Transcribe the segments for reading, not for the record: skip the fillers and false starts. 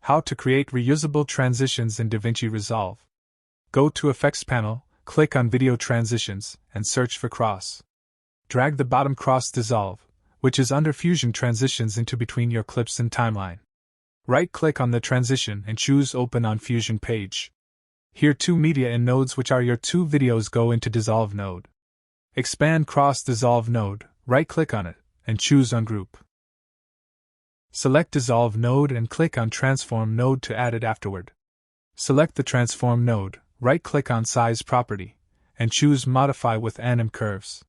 How to create reusable transitions in DaVinci Resolve. Go to Effects panel, click on Video Transitions, and search for Cross. Drag the bottom Cross Dissolve, which is under Fusion Transitions, into between your clips and timeline. Right-click on the transition and choose Open on Fusion page. Here two media and nodes, which are your two videos, go into Dissolve node. Expand Cross Dissolve node, right-click on it, and choose Ungroup. Select Dissolve node and click on Transform node to add it afterward. Select the Transform node, right-click on Size property, and choose Modify with Anim Curves.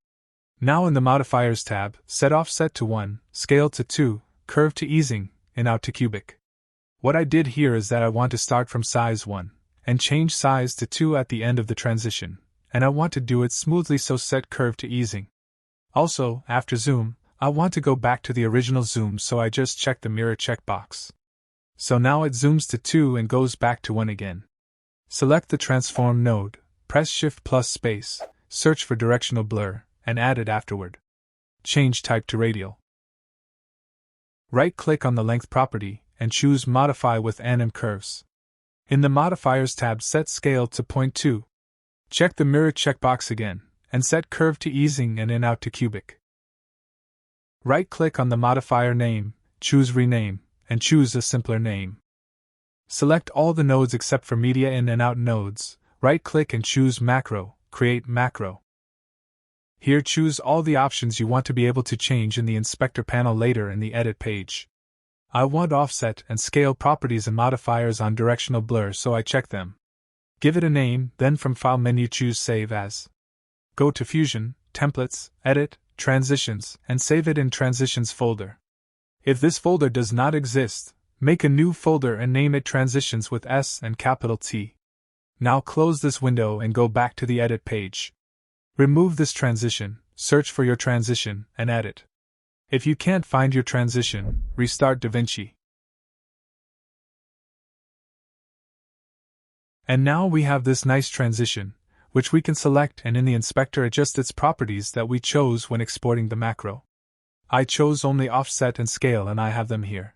Now in the Modifiers tab, set Offset to 1, Scale to 2, Curve to Easing, and Out to Cubic. What I did here is that I want to start from Size 1, and change Size to 2 at the end of the transition, and I want to do it smoothly, so set Curve to Easing. Also, after Zoom, I want to go back to the original zoom, so I just check the mirror checkbox. So now it zooms to 2 and goes back to 1 again. Select the Transform node, press Shift plus space, search for directional blur, and add it afterward. Change type to radial. Right-click on the Length property, and choose Modify with Anim Curves. In the Modifiers tab, set Scale to 0.2. Check the mirror checkbox again, and set Curve to Easing and In Out to Cubic. Right-click on the modifier name, choose Rename, and choose a simpler name. Select all the nodes except for Media In and Out nodes, right-click and choose Macro, Create Macro. Here choose all the options you want to be able to change in the Inspector panel later in the Edit page. I want Offset and Scale properties and modifiers on Directional Blur, so I check them. Give it a name, then from File menu choose Save As. Go to Fusion, Templates, Edit, Transitions, and save it in Transitions folder. If this folder does not exist, make a new folder and name it Transitions with S and capital T. Now close this window and go back to the Edit page. Remove this transition, search for your transition, and add it. If you can't find your transition, restart DaVinci. And now we have this nice transition, which we can select and in the inspector adjust its properties that we chose when exporting the macro. I chose only Offset and Scale and I have them here.